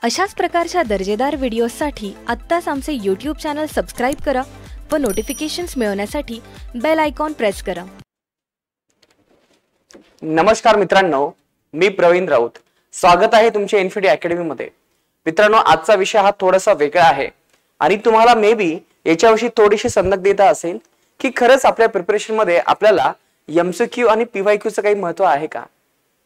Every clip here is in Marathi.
अशाच प्रकारच्या दर्जेदार व्हिडिओसाठी आत्ताच आमचे यूट्यूब चॅनल सबस्क्राईब करा व नोटिफिकेशन्स मिळवण्यासाठी बेल आयकॉन प्रेस करा। नमस्कार मित्रांनो, मी प्रवीण राऊत। स्वागत आहे तुमच्या इन्फिनिटी अकॅडमी मध्ये। मित्रांनो, आजचा विषय हा थोडासा वेगळा आहे आणि तुम्हाला मे बी याच्याविषयी थोडीशी संदिग्धता असेल की खरंच आपल्या प्रिपरेशन मध्ये आपल्याला एमसीक्यू आणि पीवायक्यू चं काही महत्त्व आहे का।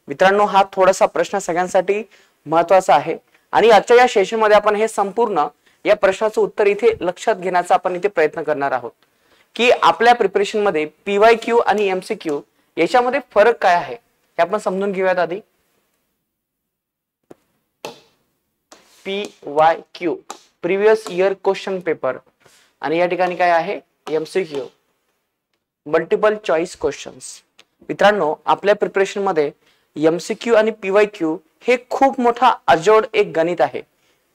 मित्रांनो, हा थोडासा प्रश्न सगळ्यांसाठी महत्त्वाचा आहे आणि आजच्या या सेशन मध्ये आपण हे संपूर्ण या प्रश्नाचं उत्तर इथे लक्षात घेण्याचा आपण इथे प्रयत्न करणार आहोत की आपल्या प्रिपरेशन मध्ये पीवायक्यू आणि एमसीक्यू याच्यामध्ये फरक काय आहे हे आपण समजून घेऊयात। आधी PYQ previous year question paper आणि या ठिकाणी काय आहे एमसीक्यू मल्टिपल चॉईस क्वेश्चन्स। मित्रांनो, आपल्या प्रिपरेशन मध्ये एमसीक्यू आणि पीवायक्यू हे खूप मोठा अजोड एक गणित आहे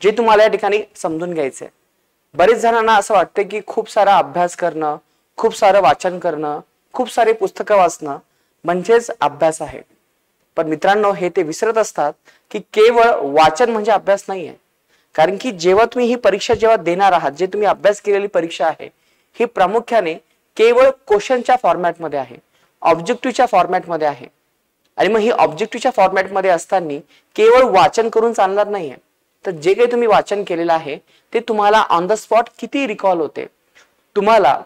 जे तुम्हाला या ठिकाणी समजून घ्यायचंय। बरेच जणांना असं वाटतं की खूप सारा अभ्यास करणं, खूप सारं वाचन करणं, खूप सारे पुस्तकं वाचणं म्हणजेच अभ्यास आहे। पण मित्रांनो, हे ते विसरत असतात की केवळ वाचन म्हणजे अभ्यास नाहीये। कारण की जेव्हा तुम्ही ही परीक्षा जेव्हा देणार आहात, जे तुम्ही अभ्यास केलेली परीक्षा आहे ही प्रामुख्याने केवळ क्वेश्चनच्या फॉर्मॅटमध्ये आहे, ऑब्जेक्टिव्हच्या फॉर्मॅटमध्ये आहे। आणि मग ही ऑब्जेक्टिव्हच्या फॉर्मॅटमध्ये असताना केवळ वाचन करून चालणार नाहीये, तर जे काही तुम्ही वाचन केलेलं आहे ते तुम्हाला ऑन द स्पॉट किती रिकॉल होते, तुम्हाला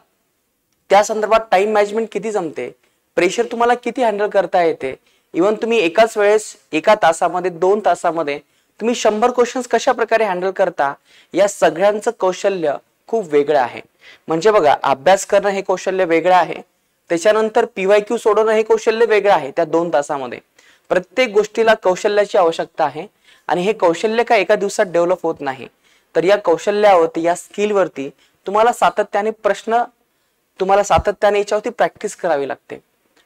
त्या संदर्भात टाइम मॅनेजमेंट किती जमते, प्रेशर तुम्हाला किती हँडल करता येते, इव्हन तुम्ही एकाच वेळेस एका तासामध्ये 2 तासामध्ये तुम्ही 100 क्वेश्चन्स कशा प्रकारे हँडल करता, या सगळ्यांचं कौशल्य खूप वेगळं आहे। म्हणजे बघा, अभ्यास करणं हे कौशल्य वेगळं आहे, त्याच्यानंतर पीवायक्यू सोडवणं हे कौशल्य वेगळं आहे। त्या 2 तासामध्ये प्रत्येक गोष्टीला कौशल्याची आवश्यकता आहे आणि हे कौशल्य काय एका दिवसात डेव्हलप होत नाही, तर या कौशल्यावरती या स्किलवरती तुम्हाला सातत्याने याच्यावरती प्रॅक्टिस करावी लागते।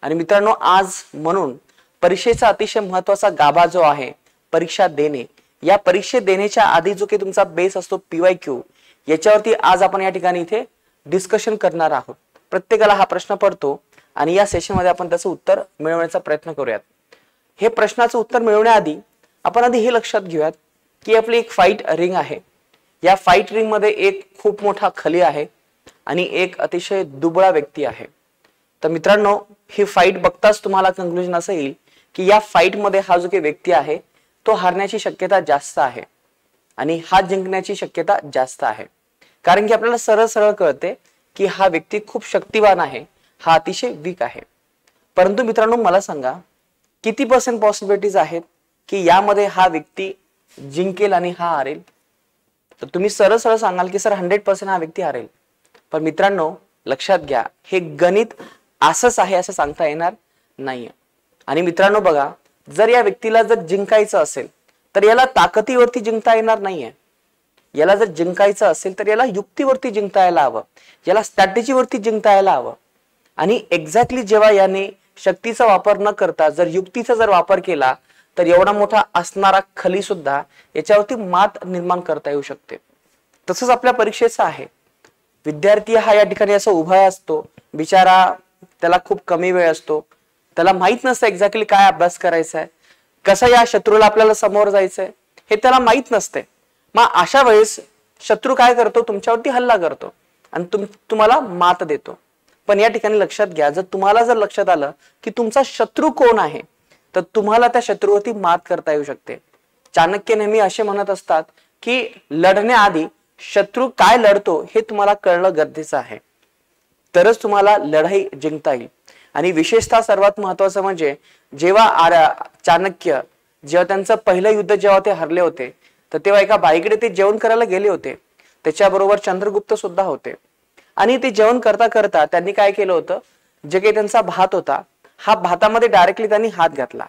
आणि मित्रांनो, आज म्हणून परीक्षेचा अतिशय महत्त्वाचा गाभा जो आहे परीक्षा देणे, या परीक्षा देण्याच्या आधी जो काही तुमचा बेस असतो पीवायक्यू, याच्यावरती आज आपण या ठिकाणी इथे डिस्कशन करणार आहोत। प्रत्येकाला हा प्रश्न पडतो आणि या सेशन मध्ये आपण त्याचं उत्तर मिळवण्याचा प्रयत्न करूयात। हे प्रश्नाचं उत्तर मिळवण्याआधी आपण आधी हे लक्षात घेऊयात की आपली एक फाईट रिंग आहे। या फाईट रिंग मध्ये एक खूप मोठा खली आहे आणि एक अतिशय दुबळा व्यक्ती आहे। तर मित्रांनो, ही फाईट बघताच तुम्हाला कंक्लुजन असं येईल की या फाईट मध्ये हा जो काही व्यक्ती आहे तो हारण्याची शक्यता जास्त आहे आणि हा जिंकण्याची शक्यता जास्त आहे। कारण की आपल्याला सरळ सरळ कळते की हा व्यक्ती खूप शक्तिवान आहे, हा अतिशय वीक आहे। परंतु मित्रांनो, मला सांगा किती % पॉसिबिलिटीज आहेत की यामध्ये हा व्यक्ती जिंकेल आणि हा हारेल? तर तुम्ही सरळ सरळ सांगाल की सर 100% हा व्यक्ती हारेल। पण मित्रांनो, लक्षात घ्या, हे गणित असंच आहे असं सांगता येणार नाहीये। आणि मित्रांनो बघा, जर या व्यक्तीला जर जिंकायचं असेल तर याला ताकदीवरती जिंकता येणार नाहीये। याला जर जिंकायचं असेल तर याला युक्तीवरती जिंकता यायला हवं, याला स्ट्रॅटेजीवरती जिंकता यायला हवं। आणि एक्झॅक्टली जेव्हा याने शक्तीचा वापर न करता जर युक्तीचा जर वापर केला तर एवढा मोठा असणारा खली सुद्धा याच्यावरती मात निर्माण करता येऊ शकते। तसंच आपल्या परीक्षेचं आहे। विद्यार्थी हा या ठिकाणी असं उभा असतो, बिचारा त्याला खूप कमी वेळ असतो, त्याला माहित नसतं एक्झॅक्टली काय अभ्यास करायचा आहे, कसं या शत्रूला आपल्याला समोर जायचंय हे त्याला माहित नसते। मग अशा वेळेस शत्रू काय करतो, तुमच्यावरती हल्ला करतो आणि तुम्हाला मात देतो। पण या ठिकाणी लक्षात घ्या, जर तुम्हाला जर लक्षात आलं की तुमचा शत्रू कोण आहे तर तुम्हाला त्या शत्रूवरती मात करता येऊ शकते। चाणक्य नेहमी असे म्हणत असतात की लढण्याआधी शत्रू काय लढतो हे तुम्हाला कळणं गरजेचं आहे, तरच तुम्हाला लढाई जिंकता येईल। आणि विशेषतः सर्वात महत्वाचं म्हणजे जेव्हा चाणक्य जेव्हा त्यांचं पहिलं युद्ध जेव्हा ते हरले होते तर तेव्हा एका बाईकडे ते जेवण करायला गेले होते, त्याच्याबरोबर चंद्रगुप्त सुद्धा होते। आणि ते जेवण करता करता त्यांनी काय केलं होतं, जे काही त्यांचा भात होता हा भातामध्ये डायरेक्टली त्यांनी हात घातला,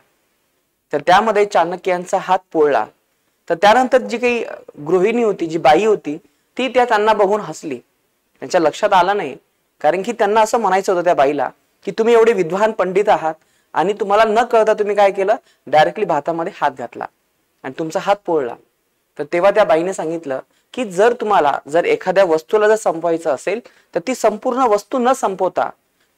तर त्यामध्ये चाणक्य यांचा हात पोळला। तर त्यानंतर जी काही गृहिणी होती, जी बाई होती, ती त्यांना बघून हसली। त्यांच्या लक्षात आलं नाही, कारण की त्यांना असं म्हणायचं होतं त्या बाईला की तुम्ही एवढे विद्वान पंडित आहात आणि तुम्हाला न कळता तुम्ही काय केलं, डायरेक्टली भातामध्ये हात घातला आणि तुमचा हात पोळला। तर तेव्हा त्या बाईने सांगितलं की जर एखाद्या वस्तूला जर संपवायचं असेल तर ती संपूर्ण वस्तू न संपवता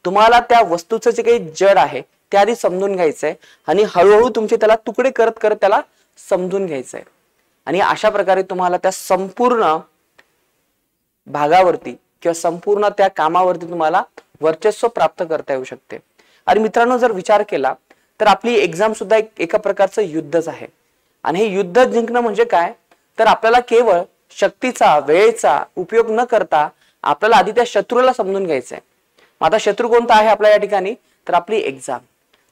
तुम्हाला त्या वस्तूचं जे काही जड आहे ते आधी समजून घ्यायचंय आणि हळूहळू तुमचे त्याला तुकडे करत करत त्याला समजून घ्यायचंय। आणि अशा प्रकारे तुम्हाला त्या संपूर्ण भागावरती किंवा संपूर्ण त्या कामावरती तुम्हाला वर्चस्व प्राप्त करता येऊ शकते. आणि मित्रांनो, जर विचार केला तर आपली एक्झाम सुद्धा एका प्रकारचं युद्धच आहे. आणि हे युद्ध जिंकणं म्हणजे काय, तर आपल्याला केवळ शक्तीचा वेळेचा उपयोग न करता आपल्याला आधी त्या शत्रूला समजून घ्यायचंय. आता शत्रू कोणता आहे आपल्या या ठिकाणी, तर आपली एक्झाम.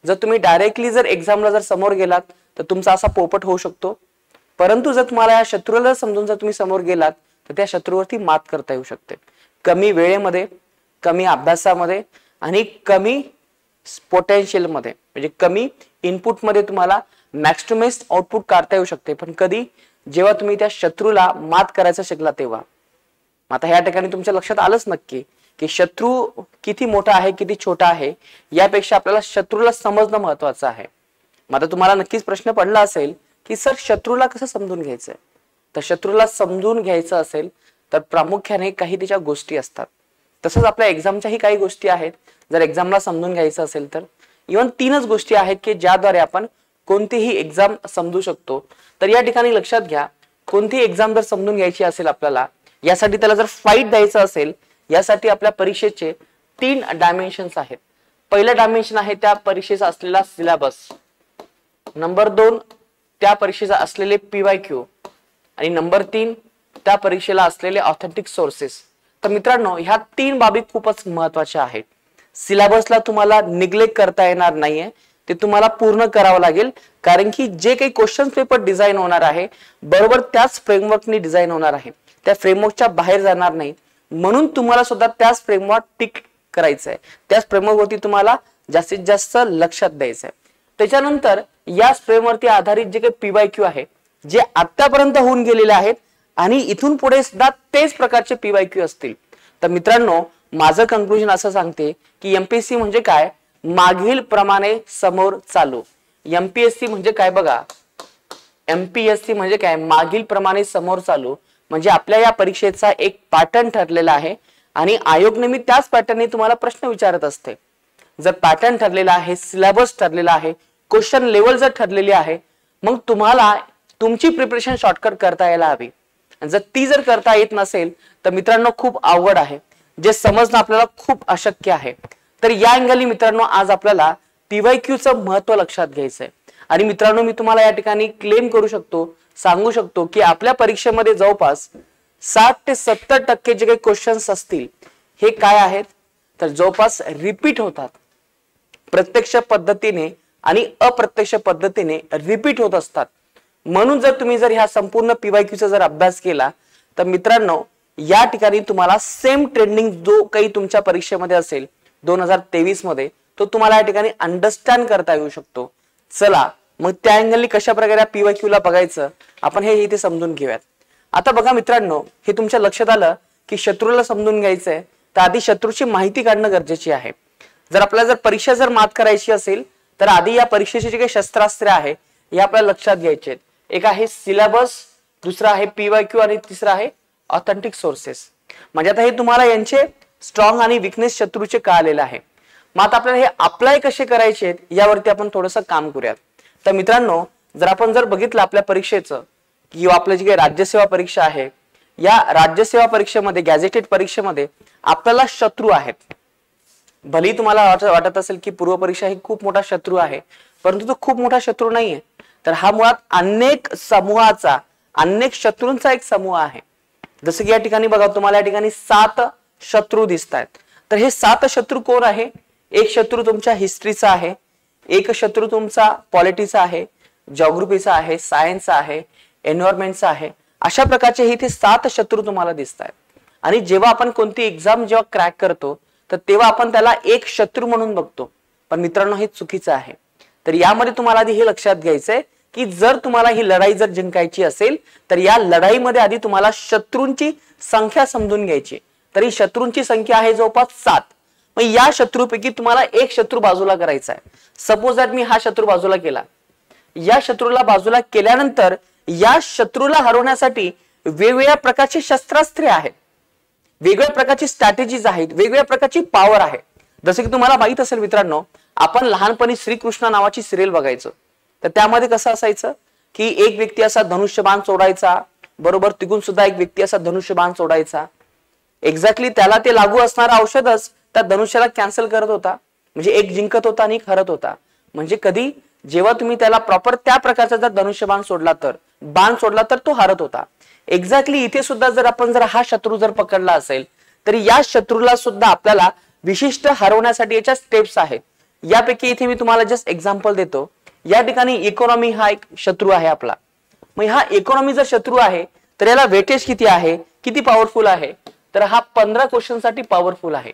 जर तुम्ही डायरेक्टली जर एक्झामला जर समोर गेलात तर तुमचा असा पोपट होऊ शकतो, परंतु जर तुम्हाला या शत्रूला समजून जर तुम्ही समोर गेलात तर त्या शत्रूवरती मात करता येऊ शकते. कमी वेळेमध्ये, कमी अभ्यासामध्ये आणि कमी पोटेन्शियल मध्ये, म्हणजे कमी इनपुट मध्ये तुम्हाला मॅक्स टू मॅक्स आउटपुट काढता येऊ शकते. पण कधी, जेव्हा तुम्ही त्या शत्रूला मात करायचं शिकला तेव्हा. आता ह्या ठिकाणी तुमच्या लक्षात आलंच नक्की की शत्रू किती मोठा आहे किती छोटा आहे यापेक्षा आपल्याला शत्रूला समजणं महत्वाचं आहे. आता तुम्हाला नक्कीच प्रश्न पडला असेल की सर शत्रूला कसं समजून घ्यायचंय. तर शत्रूला समजून घ्यायचं असेल तर प्रामुख्याने काही त्याच्या गोष्टी असतात. तसंच आपल्या एक्झामच्याही काही गोष्टी आहेत. जर एक्झामला समजून घ्यायचं असेल तर इव्हन 3च गोष्टी आहेत की ज्याद्वारे आपण कोणतीही एक्झाम समजू शकतो. तर या ठिकाणी लक्षात घ्या, कोणतीही एक्झाम जर समजून घ्यायची असेल आपल्याला, यासाठी त्याला जर फाईट द्यायचं असेल, यासाठी आपल्या परीक्षेचे 3 डायमेन्शन्स आहेत. पहिलं डायमेन्शन आहे त्या परीक्षेचा असलेला सिलेबस. नंबर 2 त्या परीक्षेचा असलेले PYQ. आणि नंबर 3 त्या परीक्षेला असलेले ऑथेंटिक सोर्सेस. तर मित्रांनो, ह्या 3 बाबी खूपच महत्वाच्या आहेत. सिलेबसला तुम्हाला निग्लेक्ट करता येणार नाहीये, ते तुम्हाला पूर्ण करावं लागेल. कारण की जे काही क्वेश्चन पेपर डिझाईन होणार आहे बरोबर त्याच फ्रेमवर्कनी डिझाईन होणार आहे, त्या फ्रेमवर्कच्या बाहेर जाणार नाही. म्हणून तुम्हाला सुद्धा त्याच फ्रेमवर्क टिक करायचं आहे, त्याच फ्रेमवर्कवरती तुम्हाला जास्तीत जास्त लक्षात द्यायचं आहे. त्याच्यानंतर याच फ्रेमवरती आधारित जे काही PYQ आहे, जे आतापर्यंत होऊन गेलेले आहेत आणि इथून पुढे सुद्धा तेच प्रकारचे PYQ असतील. तर मित्रांनो, माझं कंक्लुजन असं सांगते की MPSC म्हणजे काय, मागील प्रमाणे समोर चालू. MPSC म्हणजे काय बघा, MPSC म्हणजे काय, मागील प्रमाणे समोर चालू. म्हणजे आपल्या या परीक्षेचा एक पॅटर्न ठरलेला आहे आणि आयोग नेहमी त्याच पॅटर्नने तुम्हाला प्रश्न विचारत असते. जर पॅटर्न ठरलेला आहे, सिलेबस ठरलेला आहे, क्वेश्चन लेवल जर ठरलेली आहे, मग तुम्हाला तुमची प्रिपरेशन शॉर्टकट करता यायला हवी. जर ती जर करता येत नसेल तर मित्रांनो खूप अवघड आहे, जे समजणं आपल्याला खूप अशक्य आहे. तर या अँगलनी मित्रांनो आज आपल्याला PYQचं महत्व लक्षात घ्यायचंय. आणि मित्रांनो, मी तुम्हाला या ठिकाणी क्लेम करू शकतो, सांगू शकतो की आपल्या परीक्षेमध्ये जवळपास 60 ते 70% जे काही क्वेश्चन्स असतील हे काय आहेत, तर जवळपास रिपीट होतात. प्रत्यक्ष पद्धतीने आणि अप्रत्यक्ष पद्धतीने रिपीट होत असतात. म्हणून जर तुम्ही जर ह्या संपूर्ण PYQचा जर अभ्यास केला तर मित्रांनो या ठिकाणी तुम्हाला सेम ट्रेंडिंग जो काही तुमच्या परीक्षेमध्ये असेल 2023 मध्ये, तो तुम्हाला या ठिकाणी अंडरस्टँड करता येऊ शकतो. चला मग त्या अँगलनी कशा प्रकारे PYQ ला बघायचं आपण हे इथे समजून घेऊयात. आता बघा मित्रांनो, हे तुमच्या लक्षात आलं की शत्रूला समजून घ्यायचंय तर आधी शत्रूची माहिती काढणं गरजेची आहे. जर आपल्याला जर परीक्षा जर मात करायची असेल तर आधी या परीक्षेची जे काही शस्त्रास्त्रे आहे हे आपल्याला लक्षात घ्यायचे आहेत. एक आहे सिलेबस, दुसरा आहे PYQ आणि तिसरा आहे ऑथेंटिक सोर्सेस. म्हणजे आता हे तुम्हाला यांचे स्ट्रॉंग आणि विकनेस शत्रूचे कळालेले आहे. मग आता आपल्याला हे अप्लाय कसे करायचे यावरती आपण थोडंसं काम करूयात. तर मित्रांनो, जर आपण जर बघितलं आपल्या परीक्षेचं किंवा आपल्या जी काही राज्यसेवा परीक्षा आहे, या राज्यसेवा परीक्षेमध्ये गॅझेटेड परीक्षेमध्ये आपल्याला शत्रू आहेत. भलेही तुम्हाला वाटत असेल की पूर्व परीक्षा ही खूप मोठा शत्रू आहे, परंतु तो खूप मोठा शत्रू नाहीये. तर हा मुळात अनेक समूहाचा, अनेक शत्रूंचा एक समूह आहे. जसं की या ठिकाणी बघा, तुम्हाला या ठिकाणी 7 शत्रू दिसत आहेत. तर हे 7 शत्रू कोण आहे, एक शत्रू तुमच्या हिस्ट्रीचा आहे, एक शत्रू तुमचा पॉलिटिचा आहे, जॉग्राफीचा आहे, सायन्सचा आहे, एन्व्हायरमेंटचा आहे. अशा प्रकारचे इथे 7 शत्रू तुम्हाला दिसत आहेत. आणि जेव्हा आपण कोणती एक्झाम जेव्हा क्रॅक करतो तर तेव्हा आपण त्याला एक शत्रू म्हणून बघतो, पण मित्रांनो हे चुकीचं आहे. तर यामध्ये तुम्हाला आधी हे लक्षात घ्यायचंय की जर तुम्हाला ही लढाई जर जिंकायची असेल तर या लढाईमध्ये आधी तुम्हाला शत्रूंची संख्या समजून घ्यायची. तर ही शत्रूंची संख्या आहे जवळपास 7. मग या शत्रूपैकी तुम्हाला एक शत्रू बाजूला करायचा आहे. सपोज दॅट मी हा शत्रू बाजूला केला, या शत्रूला बाजूला केल्यानंतर या शत्रूला हरवण्यासाठी वेगवेगळ्या प्रकारची शस्त्रास्त्रे आहेत, वेगवेगळ्या प्रकारची स्ट्रॅटेजीज आहेत, वेगवेगळ्या प्रकारची पॉवर आहे. जसं की तुम्हाला माहित असेल मित्रांनो, आपण लहानपणी श्रीकृष्ण नावाची सिरियल बघायचो. तर त्यामध्ये कसं असायचं की एक व्यक्ती असा धनुष्यबाण सोडायचा, बरोबर तिकून सुद्धा एक व्यक्ती असा धनुष्यबाण सोडायचा, एक्झॅक्टली त्याला ते लागू असणारं औषधच त्या धनुष्याला कॅन्सल करत होता, म्हणजे एक जिंकत होता आणि एक हरत होता. म्हणजे कधी जेव्हा तुम्ही त्याला प्रॉपर त्या प्रकारचा जर धनुष्यबाण सोडला तर बाण सोडला तर तो हरत होता. एक्झॅक्टली इथे सुद्धा जर आपण जर हा शत्रू जर पकडला असेल तर या शत्रूला सुद्धा आपल्याला विशिष्ट हरवण्यासाठी याच्या स्टेप्स आहेत. यापैकी इथे मी तुम्हाला जस्ट एक्झाम्पल देतो. या ठिकाणी इकॉनॉमी हा एक शत्रू आहे आपला. मग हा इकॉनॉमी जर शत्रू आहे तर याला वेटेज किती आहे, किती पॉवरफुल आहे, तर हा 15 क्वेश्चन साठी पॉवरफुल आहे.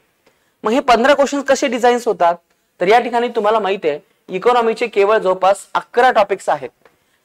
मग हे 15 क्वेश्चन कसे डिझाईन्स होतात, तर या ठिकाणी तुम्हाला माहिती आहे इकॉनॉमीचे केवळ जवळपास 11 टॉपिक्स आहेत.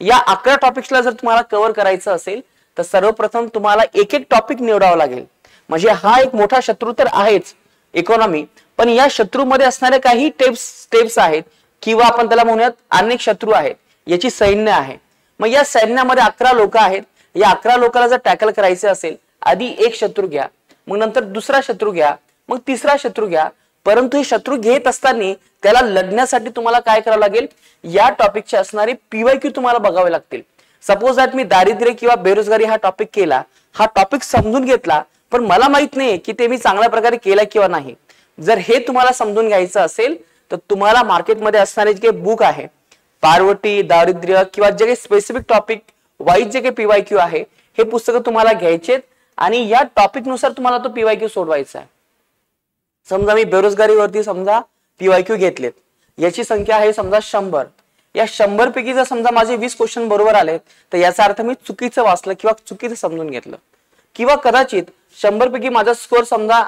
या 11 टॉपिक्सला जर तुम्हाला कव्हर करायचं असेल तर सर्वप्रथम तुम्हाला एक एक टॉपिक निवडावा लागेल. म्हणजे हा एक मोठा शत्रू तर आहेच इकॉनॉमी, पण या शत्रूमध्ये असणारे काही स्टेप्स आहेत किंवा आपण त्याला म्हणूयात अनेक शत्रू आहेत, याची सैन्य आहे. मग या सैन्यामध्ये 11 लोक आहेत. या 11 लोकांना जर टॅकल करायचे असेल आधी एक शत्रू घ्या, मग नंतर दुसरा शत्रू घ्या, मग तिसरा शत्रू घ्या. परंतु हे शत्रू घेत असताना त्याला लढण्यासाठी तुम्हाला काय करावं लागेल, या टॉपिकचे असणारे पीवायक्यू तुम्हाला बघावे लागतील. सपोज दॅट मी दारिद्र्य किंवा बेरोजगारी हा टॉपिक केला, हा टॉपिक समजून घेतला, पण मला माहित नाही की ते मी चांगल्या प्रकारे केला किंवा नाही. जर हे तुम्हाला समजून घ्यायचं असेल तर तुम्हाला मार्केटमध्ये असणारे जे बुक आहे पार्वती, दारिद्र्य किंवा जे काही स्पेसिफिक टॉपिक वाईज जे काही पीवायक्यू आहे हे पुस्तकं तुम्हाला घ्यायचेत आणि या टॉपिक नुसार तुम्हाला तो पीवायक्यू सोडवायचा आहे. समजा मी बेरोजगारीवरती समजा पीवायक्यू घेतलेत, याची संख्या आहे समजा 100. या 100 पैकी जर समजा माझे 20 क्वेश्चन बरोबर आले तर याचा अर्थ मी चुकीचं वाचलं किंवा चुकीचं समजून घेतलं, किंवा कदाचित 100 पैकी माझा स्कोर समजा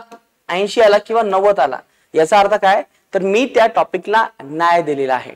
80 आला किंवा 90 आला, याचा अर्थ काय, तर मी त्या टॉपिकला न्याय दिलेला आहे.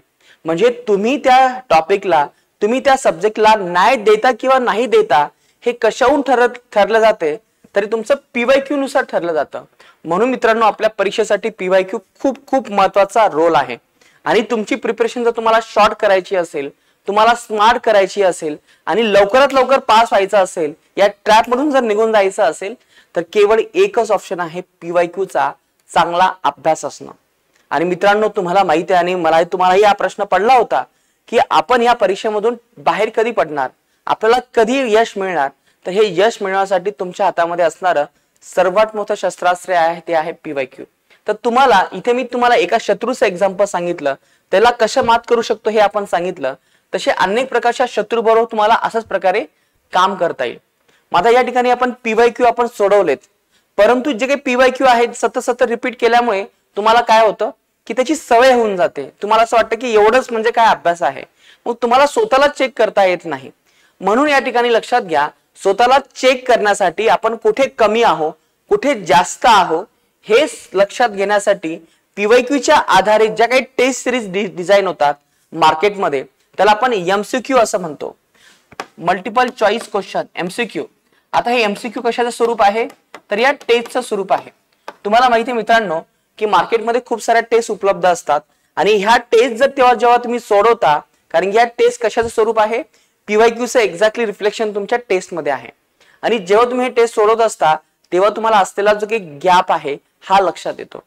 म्हणजे तुम्ही त्या टॉपिकला, तुम्ही त्या सब्जेक्टला न्याय देता किंवा नाही देता हे कशाहून ठरलं जाते, तरी तुमचं पीवायक्यू नुसार ठरलं जातं. म्हणून मित्रांनो आपल्या परीक्षेसाठी पीवायक्यू खूप खूप महत्वाचा रोल आहे. आणि तुमची प्रिपरेशन जर तुम्हाला शॉर्ट करायची असेल, तुम्हाला स्मार्ट करायची असेल आणि लवकरात लवकर पास व्हायचं असेल, या ट्रॅप मधून जर निघून जायचं असेल तर केवळ एकच ऑप्शन आहे पीवायक्यूचा चांगला अभ्यास असणं. आणि मित्रांनो तुम्हाला माहिती आहे आणि मला तुम्हालाही हा प्रश्न पडला होता की आपण या परीक्षेमधून बाहेर कधी पडणार, आपल्याला कधी यश मिळणार. तर हे यश मिळवण्यासाठी तुमच्या हातामध्ये असणारं सर्वात मोठं शस्त्रास्त्र आहे ते आहे पीवायक्यू. तर तुम्हाला इथे मी तुम्हाला एका शत्रूचं एक्झाम्पल सांगितलं, त्याला कसं मात करू शकतो हे आपण सांगितलं. तसे अनेक प्रकारच्या शत्रू बरोबर तुम्हाला अशाच प्रकारे काम करता येईल. माझा या ठिकाणी आपण पीवायक्यू आपण सोडवलेत, परंतु जे काही पीवायक्यू आहेत सतत रिपीट केल्यामुळे तुम्हाला काय होतं की त्याची सवय होऊन जाते. तुम्हाला असं वाटतं की एवढंच म्हणजे काय अभ्यास आहे, मग तुम्हाला स्वतःला चेक करता येत नाही. म्हणून या ठिकाणी लक्षात घ्या, स्वतःला चेक करण्यासाठी आपण कुठे कमी आहोत, कुठे जास्त आहोत हे लक्षात घेण्यासाठी पीवायक्यूच्या आधारे ज्या काही टेस्ट सिरीज डिझाईन होतात मार्केटमध्ये, त्याला आपण एमसीक्यू असं म्हणतो, मल्टिपल चॉईस क्वेश्चन एमसीक्यू. आता हे एमसीक्यू कशाचं स्वरूप आहे, तर या टेस्टचं स्वरूप आहे. तुम्हाला माहिती आहे मित्रांनो की मार्केटमध्ये खूप साऱ्या टेस्ट उपलब्ध असतात आणि ह्या टेस्ट जर जेव्हा तुम्ही सोडवता, कारण या टेस्ट कशाचं स्वरूप आहे, पीवायक्यूचं एक्झॅक्टली रिफ्लेक्शन तुमच्या टेस्ट मध्ये आहे. आणि जेव्हा तुम्ही हे टेस्ट सोडवत असता तेव्हा तुम्हाला असलेला जो काही गॅप आहे हा लक्षात येतो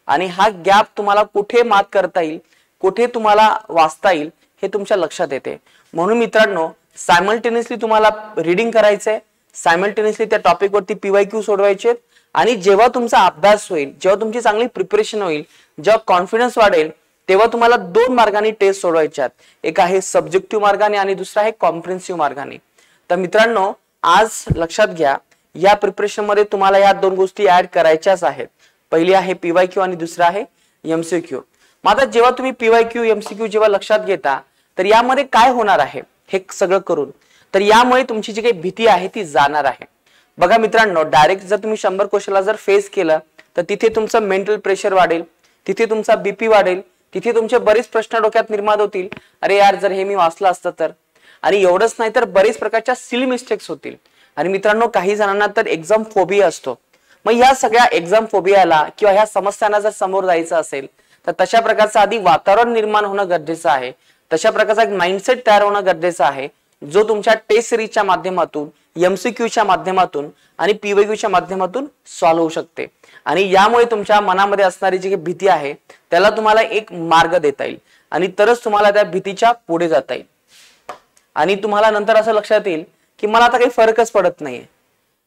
आणि हा गॅप तुम्हाला कुठे मात करता येईल, कुठे तुम्हाला वाचता येईल हे तुमच्या लक्षात येते. म्हणून मित्रांनो सायमल्टेनियसली तुम्हाला रीडिंग करायचंय, सायमल्टेनियसली त्या टॉपिक वरती पीवायक्यू सोडवायचे. आणि जेव्हा तुमचा अभ्यास होईल, जेव्हा तुमची चांगली प्रिपरेशन होईल, जेव्हा कॉन्फिडन्स वाढेल, तेव्हा तुम्हाला 2 मार्गाने टेस्ट सोडवायच्यात. एक आहे सब्जेक्टिव्ह मार्गाने आणि दुसरा आहे कॉम्प्रिहेन्सिव्ह मार्गाने. तर मित्रांनो आज लक्षात घ्या, या प्रिपरेशन मध्ये तुम्हाला या 2 गोष्टी ऍड करायच्याच आहेत. पहिली आहे पीवायक्यू आणि दुसरा आहे एमसीक्यू. मात्र जेव्हा तुम्ही पीवायक्यू एमसीक्यू जेव्हा लक्षात घेता तर यामध्ये काय होणार आहे हे सगळं करून, तर यामुळे तुमची जी काही भीती आहे ती जाणार आहे. बघा मित्रांनो, डायरेक्ट जर तुम्ही 100 क्वेश्चनला जर फेस केलं तर तिथे तुमचं मेंटल प्रेशर वाढेल, तिथे तुमचा बीपी वाढेल, तिथे तुमचे बरेच प्रश्न डोक्यात निर्माण होतील, अरे यार जर हे मी वाचलं असतं तर. आणि एवढंच नाही तर बरेच प्रकारच्या सिली मिस्टेक्स होतील. आणि मित्रांनो काही जणांना तर एक्झाम फोबिया असतो. मग या सगळ्या एक्झाम फोबियाला किंवा ह्या समस्यांना जर समोर जायचं असेल तर तशा प्रकारचं आधी वातावरण निर्माण होणं गरजेचं आहे. तशा प्रकारचा एक माइंडसेट तयार होणं गरजेचं आहे, जो तुमच्या टेस्ट सिरीजच्या माध्यमातून, एमसीक्यूच्या माध्यमातून आणि पीवायक्यूच्या माध्यमातून सॉल्व्ह होऊ शकते. आणि यामुळे तुमच्या मनामध्ये असणारी जी भीती आहे त्याला तुम्हाला एक मार्ग देता येईल आणि तरच तुम्हाला त्या भीतीच्या पुढे जाता येईल. आणि तुम्हाला नंतर असं लक्षात येईल की मला आता काही फरकच पडत नाहीये,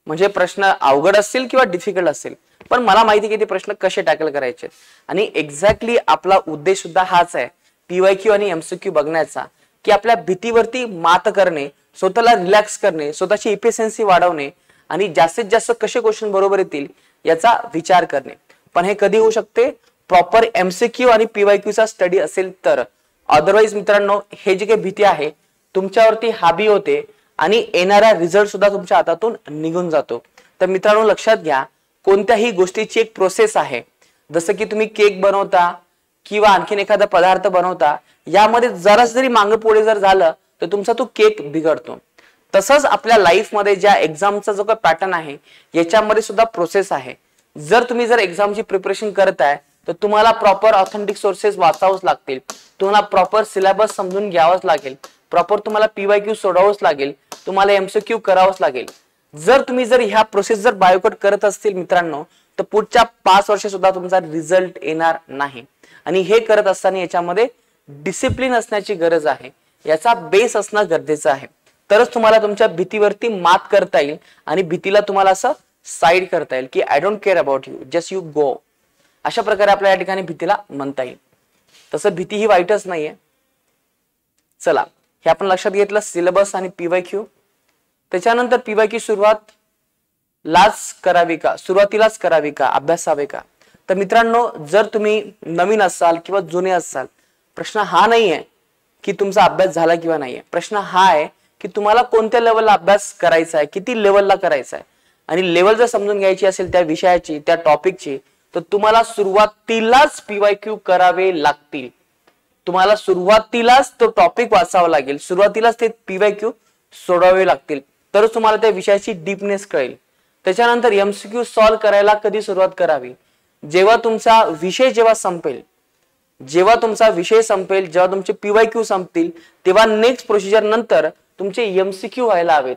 म्हणजे प्रश्न अवघड असतील किंवा डिफिकल्ट असतील, पण मला माहिती की ते प्रश्न कसे टॅकल करायचे. आणि एक्झॅक्टली आपला उद्देश सुद्धा हाच आहे, पीवायक्यू आणि एमसीक्यू बघण्याचा, की आपल्या भीतीवरती मात करणे, स्वतःला रिलॅक्स करणे, स्वतःची इफिशियन्सी वाढवणे आणि जास्तीत जास्त कसे क्वेश्चन बरोबर येतील याचा विचार करणे. पण हे कधी होऊ शकते, प्रॉपर एमसीक्यू आणि पीवायक्यू चा स्टडी असेल तर. अदरवाईज मित्रांनो, हे जी काही भीती आहे तुमच्यावरती हावी होते आणि येणारा रिझल्ट सुद्धा तुमच्या हातातून निघून जातो. तर मित्रांनो लक्षात घ्या, कोणत्याही गोष्टीची एक प्रोसेस आहे. जसं की तुम्ही केक बनवता किंवा आणखीन एखादा पदार्थ बनवता, यामध्ये जरा जरी मागे पुढे जर झालं तर तुमचा तो केक बिघडतो. तसंच आपल्या लाईफ मध्ये ज्या एक्झामचा जो काही पॅटर्न आहे याच्यामध्ये सुद्धा प्रोसेस आहे. जर एक्झामची प्रिपरेशन करताय तर तुम्हाला प्रॉपर ऑथेंटिक सोर्सेस वाचावंच लागतील, तुम्हाला प्रॉपर सिलेबस समजून घ्यावंच लागेल, प्रॉपर तुम्हाला पीवायक्यू सोडवावंच लागेल, तुम्हाला एमसीक्यू करावंच लागेल. तुम्ही ह्या प्रोसेस जर बायोकट करत असतील मित्रांनो, तर पुढच्या 5 वर्ष सुद्धा तुमचा रिझल्ट येणार नाही. आणि हे करत असताना याच्यामध्ये डिसिप्लिन असण्याची गरज आहे, याचा बेस असणं गरजेचं आहे. तरच तुम्हाला तुमच्या भीतीवरती मात करता येईल आणि भीतीला तुम्हाला असं साईड करता येईल की I don't care about you, just you go. अशा प्रकारे आपल्या या ठिकाणी भीतीला म्हणता येईल. तसं भीती ही वाईटच नाहीये. चला, हे आपण लक्षात घेतलं, सिलेबस आणि पीवायक्यू. त्याच्यानंतर पीवायक्यू सुरुवातीलाच करावी का, अभ्यासावे का? तर मित्रांनो, जर तुम्ही नवीन असाल किंवा जुने असाल, प्रश्न हा नाहीये की तुमचा अभ्यास झाला किंवा नाहीये. प्रश्न हा आहे की तुम्हाला कोणत्या लेवलला अभ्यास करायचा आहे, किती लेवलला करायचा आहे. आणि लेवल जर समजून घ्यायची असेल त्या विषयाची, त्या टॉपिकची, तर तुम्हाला सुरुवातीलाच पीवायक्यू करावे लागतील. तुम्हाला सुरुवातीलाच तो टॉपिक वाचावा लागेल, सुरुवातीलाच ते पीवायक्यू सोडवावे लागतील, तरच तुम्हाला त्या विषयाची डीपनेस कळेल. त्याच्यानंतर एमसीक्यू सॉल्व्ह करायला कधी सुरुवात करावी, जेव्हा तुमचा विषय संपेल, जेव्हा तुमचे पीवायक्यू संपतील, तेव्हा नेक्स्ट प्रोसिजर नंतर तुमचे एमसीक्यू व्हायला हवेत.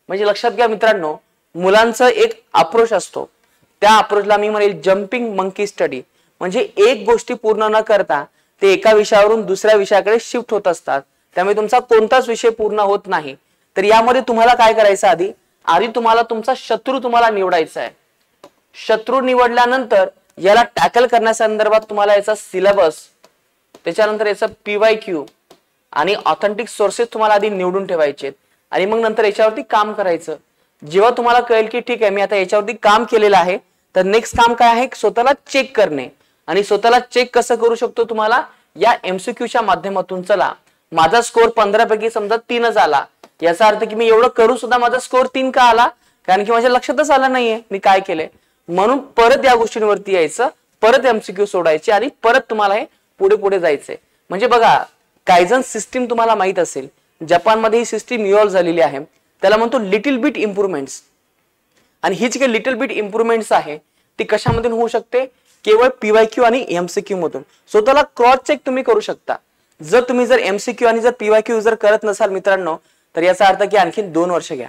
म्हणजे लक्षात घ्या मित्रांनो, मुलांचं एक अप्रोच असतो, त्या अप्रोचला मी म्हणेल जम्पिंग मंकी स्टडी. म्हणजे एक गोष्टी पूर्ण न करता ते एका विषयावरून दुसऱ्या विषयाकडे शिफ्ट होत असतात, त्यामुळे तुमचा कोणताच विषय पूर्ण होत नाही. तर यामध्ये तुम्हाला काय करायचं, आधी तुम्हाला तुमचा शत्रू निवडायचा आहे. शत्रू निवडल्यानंतर याला टॅकल करण्यासंदर्भात तुम्हाला याचा सिलेबस, त्याच्यानंतर याचा पीवायक्यू आणि ऑथेंटिक सोर्सेस तुम्हाला आधी निवडून ठेवायचे आणि मग नंतर याच्यावरती काम करायचं. जेव्हा तुम्हाला कळेल की ठीक आहे, मी आता याच्यावरती काम केलेलं आहे, तर नेक्स्ट काम काय आहे, स्वतःला चेक करणे. आणि स्वतःला चेक कसं करू शकतो, तुम्हाला या एमसीक्यूच्या माध्यमातून. चला, माझा स्कोर 15 पैकी समजा 3च आला, याचा अर्थ की मी एवढं करू सुद्धा माझा स्कोर 3 का आला, कारण की माझ्या लक्षातच आलं नाहीये मी काय केलंय. म्हणून परत या गोष्टींवरती यायचं, परत एमसीक्यू सोडायचे आणि परत तुम्हाला हे पुढे पुढे जायचंय. म्हणजे बघा, कायझन सिस्टीम तुम्हाला माहित असेल, जपानमध्ये ही सिस्टीम इव्हॉल्व झालेली आहे, त्याला म्हणतो लिटिल बिट इम्प्रूव्हमेंट्स. आणि ही जी काही लिटिल बिट इम्प्रूव्हमेंट्स आहे ती कशामधून होऊ शकते, केवळ पीवायक्यू आणि एमसीक्यू मधून. स्वतःला क्रॉस चेक तुम्ही करू शकता. जर एमसीक्यू आणि पीवायक्यू करत नसाल मित्रांनो, तर याचा अर्थ की आणखी 2 वर्ष घ्या.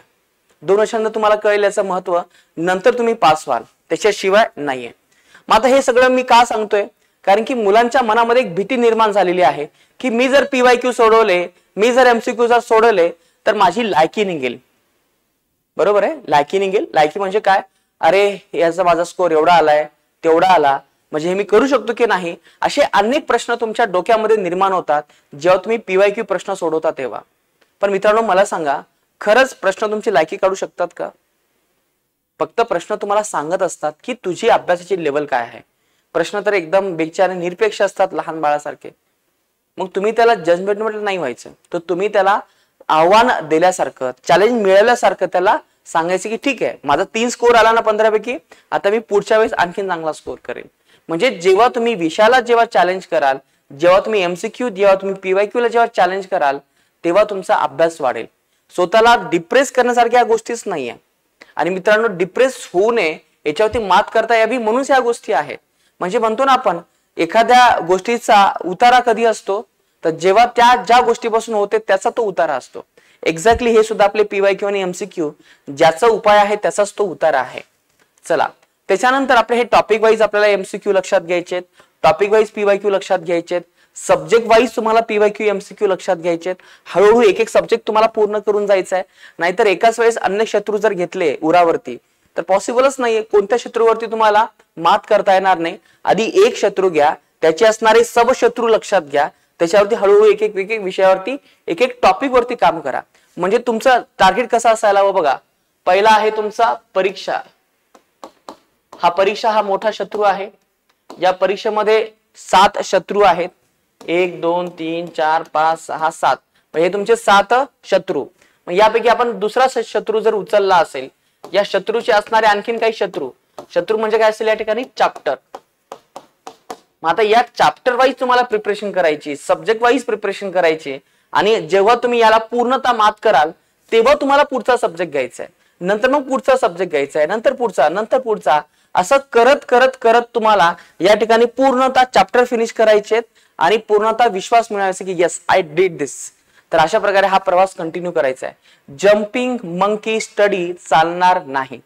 2 वर्षांनंतर तुम्हाला कळेल याचं महत्व, नंतर तुम्ही पास व्हाल, त्याच्याशिवाय नाहीये. मग आता हे सगळं मी का सांगतोय, कारण की मुलांच्या मनामध्ये एक भीती निर्माण झालेली आहे की मी जर पीवायक्यू सोडवले, मी जर एमसीक्यू सोडवले तर माझी लायकी निघेल. बरोबर आहे, लायकी निघेल. लायकी म्हणजे काय, अरे याचा माझा स्कोर एवढा आलाय, तेवढा आला, म्हणजे हे मी करू शकतो की नाही, असे अनेक प्रश्न तुमच्या डोक्यामध्ये निर्माण होतात जेव्हा तुम्ही पीवायक्यू प्रश्न सोडवता तेव्हा. पण मित्रांनो, मला सांगा, खरंच प्रश्न तुमची लायकी काढू शकतात का? फक्त प्रश्न तुम्हाला सांगत असतात की तुझी अभ्यासाची लेवल काय आहे. प्रश्न तर एकदम बेचारे निरपेक्ष असतात, लहान बाळासारखे. मग तुम्ही त्याला जजमेंटमेंट नाही व्हायचं, तर तुम्ही त्याला आव्हान दिल्यासारखं, चॅलेंज मिळवल्यासारखं त्याला सांगायचं की ठीक आहे, माझा 3 स्कोर आला ना 15 पैकी, आता मी पुढच्या वेळेस आणखीन चांगला स्कोर करेल. म्हणजे जेव्हा तुम्ही विषयाला चॅलेंज कराल, जेव्हा तुम्ही एमसीक्यू, जेव्हा तुम्ही पीवायक्यूला चॅलेंज कराल, तेव्हा तुमचा अभ्यास वाढेल. स्वतःला डिप्रेस करण्यासारख्या गोष्टीच नाहीये. आणि मित्रांनो, डिप्रेस होऊ नये, याच्यावरती मात करता यावी म्हणूनच या गोष्टी आहेत. म्हणजे म्हणतो ना आपण, एखाद्या गोष्टीचा उतारा कधी असतो, तर जेव्हा ज्या गोष्टीपासून होते त्याचा तो उतारा असतो. एक्झॅक्टली हे सुद्धा आपले पीवायक्यू आणि एमसीक्यू ज्याचा उपाय आहे त्याचाच तो उतारा आहे. चला, त्याच्यानंतर आपले हे टॉपिक वाईज आपल्याला एमसीक्यू लक्षात घ्यायचे, टॉपिक वाईज पीवायक्यू लक्षात घ्यायचे. सब्जेक्ट वाईज तुम्हाला पीवायक्यू एमसीक्यू लक्षात घ्यायचे आहेत. हळूहळू एक एक सब्जेक्ट तुम्हाला पूर्ण करून जायचा आहे. नाहीतर एकाच वेळेस अन्य शत्रू जर घेतले उरावरती तर पॉसिबलच नाहीये. कोणत्या शत्रूवरती तुम्हाला मात करता येणार नाही. आधी एक शत्रू घ्या, त्याचे असणारे सब शत्रू लक्षात घ्या, त्याच्यावरती हळूहळू एक एक विषयावरती एक एक टॉपिक वरती काम करा. म्हणजे तुमचं टार्गेट कसं असायला हवं बघा. पहिला आहे तुमचा परीक्षा. परीक्षा हा मोठा शत्रू आहे. या परीक्षेमध्ये 7 शत्रू आहेत. 1 2 3 4 5 6 7 हे तुमचे 7 शत्रू. मग यापैकी आपण दुसरा शत्रू जर उचलला असेल, या शत्रूचे असणारे आणखीन काही शत्रू म्हणजे काय असेल या ठिकाणी चॅप्टर. मग आता या चॅप्टर वाईज तुम्हाला प्रिपरेशन करायची, सब्जेक्ट वाईज प्रिपरेशन करायची. आणि जेव्हा तुम्ही याला पूर्णतः मात कराल तेव्हा तुम्हाला पुढचा सब्जेक्ट घ्यायचा आहे, नंतर मग पुढचा सब्जेक्ट घ्यायचा आहे, नंतर पुढचा असं करत करत करत तुम्हाला या ठिकाणी पूर्णतः चॅप्टर फिनिश करायचे आणि पूर्णतः विश्वास मिळवायचा की येस आय डिड दिस. तर अशा प्रकारे हा प्रवास कंटिन्यू करायचा आहे. जम्पिंग मंकी स्टडी चालणार नाही.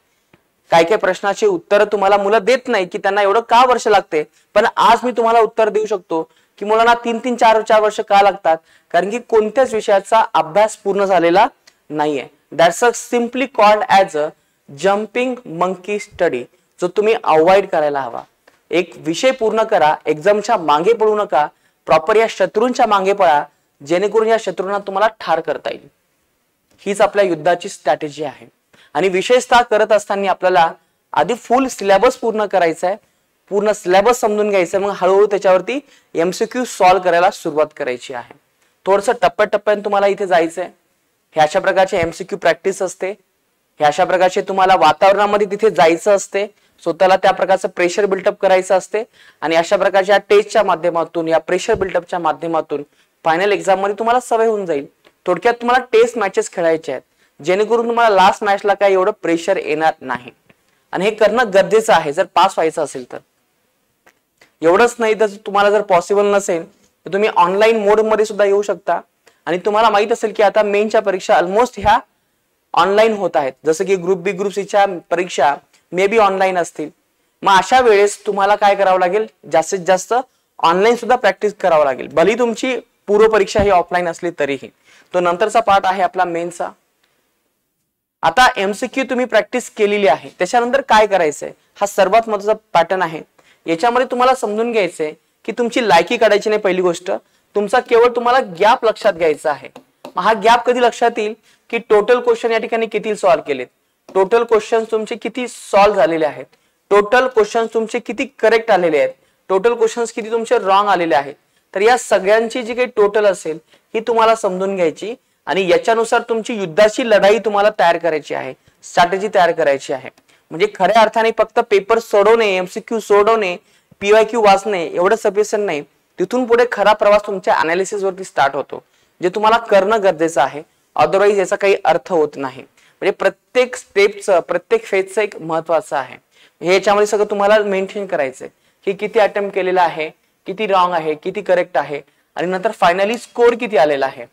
काय काय प्रश्नाचे उत्तर तुम्हाला मुलं देत नाही की त्यांना एवढं का वर्ष लागते, पण आज मी तुम्हाला उत्तर देऊ शकतो की मुलांना 3-3 4-4 वर्ष का लागतात, कारण की कोणत्याच विषयाचा अभ्यास पूर्ण झालेला नाहीये. That's a simply called as a jumping monkey study, जो तुम्ही अवॉइड करायला हवा. एक विषय पूर्ण करा, एक्झामच्या मागे पडू नका, प्रॉपर या शत्रूंच्या मागे पळा, जेणेकरून या शत्रूंना तुम्हाला ठार करता येईल. हीच आपल्या युद्धाची स्ट्रॅटेजी आहे. आणि विशेषतः करत असताना आपल्याला आधी फुल सिलेबस पूर्ण करायचा आहे, पूर्ण सिलेबस समजून घ्यायचं, मग हळूहळू त्याच्यावरती एमसीक्यू सॉल्व्ह करायला सुरुवात करायची आहे. थोडंसं टप्प्याटप्प्याने तुम्हाला इथे जायचंय. हे अशा प्रकारचे एमसीक्यू प्रॅक्टिस असते. हे अशा प्रकारचे तुम्हाला वातावरणामध्ये तिथे जायचं असते, स्वतःला त्या प्रकारचं प्रेशर बिल्टअप करायचं असते. आणि अशा प्रकारच्या टेस्टच्या माध्यमातून, या प्रेशर बिल्टअपच्या माध्यमातून फायनल एक्झाम मध्ये तुम्हाला सवय होऊन जाईल. थोडक्यात तुम्हाला टेस्ट मॅचेस खेळायचे आहेत, जेणेकरून तुम्हाला लास्ट मॅचला काय एवढं प्रेशर येणार नाही. आणि हे करणं गरजेचं आहे जर पास व्हायचं असेल तर. एवढंच नाही तर तुम्हाला जर पॉसिबल नसेल तर तुम्ही ऑनलाईन मोड मध्ये सुद्धा येऊ शकता. आणि तुम्हाला माहित असेल की आता मेनच्या परीक्षा ऑलमोस्ट ह्या ऑनलाईन होत आहेत. जसं की ग्रुप बी ग्रुप सीच्या परीक्षा मे बी ऑनलाईन असतील. मग अशा वेळेस तुम्हाला काय करावं लागेल, जास्तीत जास्त ऑनलाईन सुद्धा प्रॅक्टिस करावं लागेल. भली तुमची पूर्व परीक्षा ही ऑफलाईन असली तरीही. तो नंतरचा पार्ट आहे आपला मेनचा. आता एमसीक्यू तुम्ही प्रॅक्टिस केलेली आहे, त्याच्यानंतर काय करायचंय हा सर्वात महत्त्वाचा पॅटर्न आहे. याच्यामध्ये तुम्हाला समजून घ्यायचंय की तुमची लायकी काढायची नाही. पहिली गोष्ट तुमचा केवळ तुम्हाला गॅप लक्षात घ्यायचा आहे. हा गॅप कधी लक्षात येईल की टोटल क्वेश्चन या ठिकाणी किती सॉल्व्ह केलेत, टोटल क्वेश्चन तुमचे किती सॉल्व्ह झालेले आहेत, टोटल क्वेश्चन तुमचे किती करेक्ट आलेले आहेत, टोटल क्वेश्चन्स किती तुमचे रॉंग आलेले आहेत. तर या सगळ्यांची जी काही टोटल असेल ही तुम्हाला समजून घ्यायची आणि याच्यानुसार तुमची युद्धाची लढाई तुम्हाला तयार करायची आहे, स्ट्रॅटेजी तयार करायची आहे. म्हणजे खऱ्या अर्थाने फक्त पेपर सोडवणे, एमसीक्यू सोडवणे, पीवायक्यू वाचणे एवढं सफिशियंट नाही. तिथून पुढे खरा प्रवास तुमच्या अनालिसिस वरती स्टार्ट होतो, जे तुम्हाला करणं गरजेचं आहे. अदरवाईज याचा काही अर्थ होत नाही. म्हणजे प्रत्येक स्टेपचं, प्रत्येक फेजचं एक महत्वाचं आहे. हे याच्यामध्ये सगळं तुम्हाला मेंटेन करायचंय की किती अटेम्प्ट केलेला आहे, किती रॉंग आहे, किती करेक्ट आहे, आणि नंतर फायनली स्कोर किती आलेला आहे.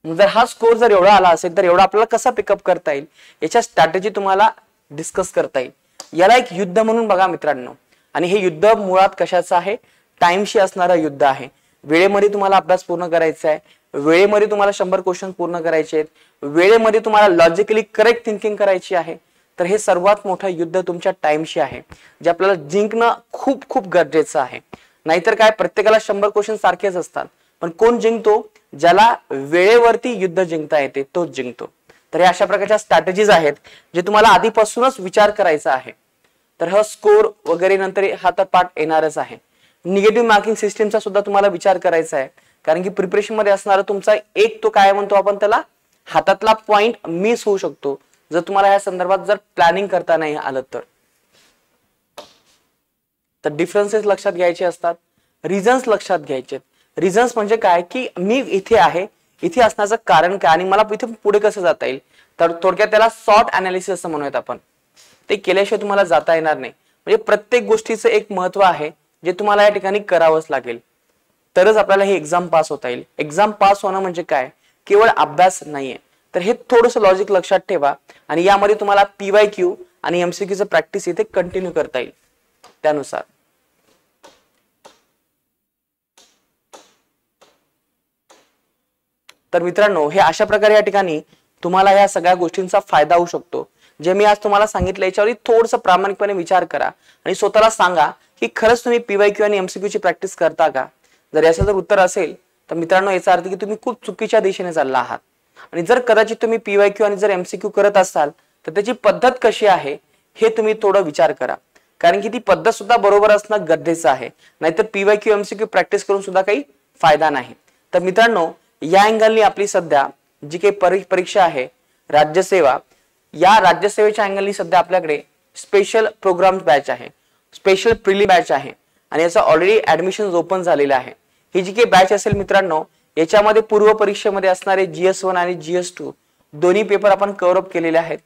जर हा स्कोर जर एवढा आला असेल तर एवढा आपल्याला कसा पिकअप करता येईल याच्या स्ट्रॅटेजी तुम्हाला डिस्कस करता येईल. याला एक युद्ध म्हणून बघा मित्रांनो. आणि हे युद्ध मुळात कशाचं आहे, टाइमशी असणारं युद्ध आहे. वेळेमध्ये तुम्हाला अभ्यास पूर्ण करायचा आहे, वेळेमध्ये तुम्हाला 100 क्वेश्चन पूर्ण करायचे आहेत, वेळेमध्ये तुम्हाला लॉजिकली करेक्ट थिंकिंग करायची आहे. तर हे सर्वात मोठं युद्ध तुमच्या टाइमशी आहे, जे आपल्याला जिंकणं खूप खूप गरजेचं आहे. नाहीतर काय, प्रत्येकाला 100 क्वेश्चन सारखेच असतात, पण कोण जिंकतो, ज्याला वेळेवरती युद्ध जिंकता येते तोच जिंकतो. तर हे अशा प्रकारच्या स्ट्रॅटेजीज आहेत जे तुम्हाला आधीपासूनच विचार करायचा आहे. तर हा स्कोर वगैरे नंतर हा तर पार्ट येणारच आहे. निगेटिव्ह मार्किंग सिस्टीमचा सुद्धा तुम्हाला विचार करायचा आहे, कारण की प्रिपरेशन मध्ये असणारा तुमचा एक तो काय म्हणतो आपण त्याला हातातला पॉइंट मिस होऊ शकतो जर तुम्हाला या संदर्भात जर प्लॅनिंग करता नाही आलं तर. डिफरन्सेस लक्षात घ्यायचे असतात, रिझन्स लक्षात घ्यायचे. रिझन्स म्हणजे काय की मी इथे आहे, इथे असण्याचं कारण काय आणि मला इथे पुढे कसं जाता येईल. तर थोडक्यात त्याला सॉर्ट अनालिसिस असं म्हणूयात आपण. ते केल्याशिवाय तुम्हाला जाता येणार नाही. म्हणजे प्रत्येक गोष्टीचं एक महत्व आहे जे तुम्हाला या ठिकाणी करावंच लागेल, तरच आपल्याला हे एक्झाम पास होता येईल. एक्झाम पास होणं म्हणजे काय, केवळ अभ्यास नाहीये. तर हे थोडंसं लॉजिक लक्षात ठेवा आणि यामध्ये तुम्हाला पीवायक्यू आणि एमसीक्यूचं प्रॅक्टिस इथे कंटिन्यू करता येईल त्यानुसार. तर मित्रांनो, हे अशा प्रकारे या ठिकाणी तुम्हाला या सगळ्या गोष्टींचा फायदा होऊ शकतो. जे मी आज तुम्हाला सांगितलं याच्यावर थोडंसं प्रामाणिकपणे विचार करा आणि स्वतःला सांगा की खरंच तुम्ही पीवायक्यू आणि एमसीक्यू ची प्रॅक्टिस करता का. जर याचं जर उत्तर असेल तर मित्रांनो, याचा अर्थ की तुम्ही खूप चुकीच्या दिशेने चालला आहात. आणि जर कदाचित तुम्ही पीवायक्यू आणि जर एमसीक्यू करत असाल तर त्याची पद्धत कशी आहे हे तुम्ही थोडं विचार करा, कारण की ती पद्धत सुद्धा बरोबर असणं गरजेचं आहे. नाहीतर पीवायक्यू एमसीक्यू प्रॅक्टिस करून सुद्धा काही फायदा नाही. तर मित्रांनो, या अँगलनी आपली सध्या जी काही परीक्षा आहे राज्यसेवा, या राज्यसेवेच्या अँगलनी सध्या आपल्याकडे स्पेशल प्रोग्राम बॅच आहे, स्पेशल प्रिली बॅच आहे आणि याचा ऑलरेडी ऍडमिशन ओपन झालेलं आहे. ही जी काही बॅच असेल मित्रांनो, याच्यामध्ये पूर्व परीक्षेमध्ये असणारे GS1 आणि GS2 दोन्ही पेपर आपण कव्हर अप केलेले आहेत.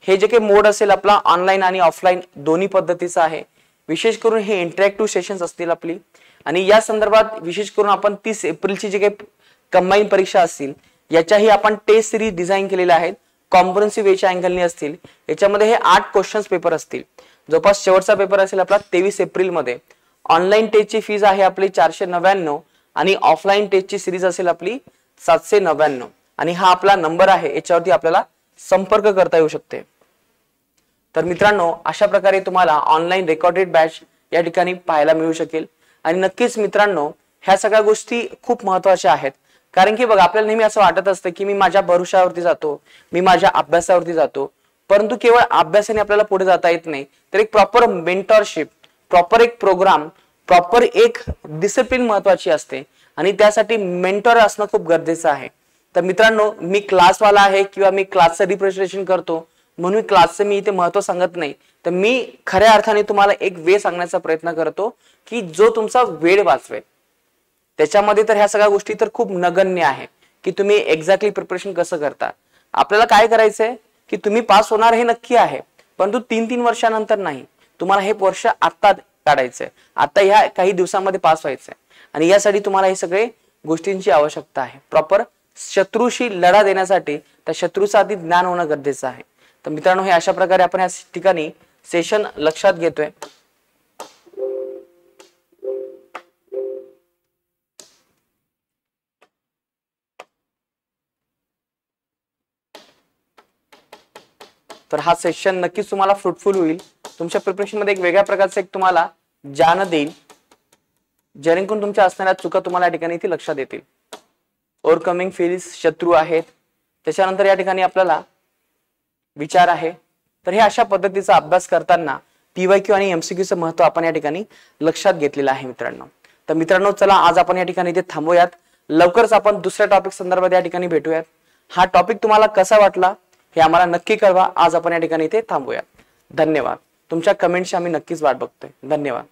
हे जे काही मोड असेल आपला ऑनलाईन आणि ऑफलाईन दोन्ही पद्धतीचा आहे. विशेष करून हे इंटरॅक्टिव्ह सेशन्स असतील आपली आणि या संदर्भात विशेष करून आपण 30 एप्रिलची जी काही कंबाईन परीक्षा असतील याच्याही आपण टेस्ट सिरीज डिझाईन केलेल्या आहेत. कॉम्प्रिहेन्सिव्ह वेच्या अँगलनी असतील. याच्यामध्ये हे 8 क्वेश्चन्स पेपर असतील. जवळपास शेवटचा पेपर असेल आपला 23 एप्रिल मध्ये. ऑनलाईन टेस्टची फीज आहे आपली 499 आणि ऑफलाईन टेस्टची सिरीज असेल आपली 799 आणि हा आपला नंबर आहे, याच्यावरती आपल्याला संपर्क करता येऊ शकते. तर मित्रांनो, अशा प्रकारे तुम्हाला ऑनलाईन रेकॉर्डेड बॅच या ठिकाणी पाहायला मिळू शकेल. आणि नक्कीच मित्रांनो, ह्या सगळ्या गोष्टी खूप महत्त्वाच्या आहेत, कारण की बघा आपल्याला नेहमी असं वाटत असतं की मी माझ्या भरोशावरती जातो, मी माझ्या अभ्यासावरती जातो, परंतु केवळ अभ्यासाने आपल्याला पुढे जाता येत नाही. तर एक प्रॉपर मेंटरशिप, प्रॉपर एक प्रोग्राम, प्रॉपर एक डिसिप्लिन महत्वाची असते आणि त्यासाठी मेंटर असणं खूप गरजेचं आहे. तर मित्रांनो, मी क्लासवाला आहे किंवा मी क्लासचं रिप्रेझेंटेशन करतो म्हणून क्लासचं मी इथे महत्व सांगत नाही. तर मी खऱ्या अर्थाने तुम्हाला एक वे सांगण्याचा प्रयत्न करतो की जो तुमचा वेळ वाचवेल. त्याच्यामध्ये तर ह्या सगळ्या गोष्टी तर खूप नगण्य आहे की तुम्ही एक्झॅक्टली प्रिपरेशन कसं करता. आपल्याला काय करायचंय की तुम्ही पास होणार हे नक्की आहे, परंतु 3-3 वर्षानंतर नाही. तुम्हाला हे वर्ष आता काढायचंय, आता ह्या काही दिवसांमध्ये पास व्हायचंय आणि यासाठी तुम्हाला हे सगळे गोष्टींची आवश्यकता आहे. प्रॉपर शत्रूशी लढा देण्यासाठी त्या शत्रूचं आधी ज्ञान होणं गरजेचं आहे. तर मित्रांनो, हे अशा प्रकारे आपण या ठिकाणी सेशन लक्षात घेतोय. तर हा सेशन नक्कीच तुम्हाला फ्रुटफुल होईल. तुमच्या प्रिपरेशन मध्ये एक वेगळ्या प्रकारचं एक तुम्हाला ज्ञान देईल, जेणेकरून तुमच्या असणाऱ्या चुका तुम्हाला या ठिकाणी इथे लक्षात येतील. ओव्हरकमिंग फिअर्स, शत्रू आहेत, त्याच्यानंतर या ठिकाणी आपल्याला विचार आहे. तर हे अशा पद्धतीचा अभ्यास करताना पीवायक्यू आणि एमसीक्यूचं महत्व आपण या ठिकाणी लक्षात घेतलेलं आहे मित्रांनो. तर मित्रांनो, चला आज आपण या ठिकाणी इथे थांबूयात. लवकरच आपण दुसऱ्या टॉपिक संदर्भात या ठिकाणी भेटूयात. हा टॉपिक तुम्हाला कसा वाटला हे आम्हाला नक्की कळवा. आज आपण या ठिकाणी इथे थांबूया. धन्यवाद. तुमच्या कमेंट्सची आम्ही नक्कीच वाट बघतोय. धन्यवाद.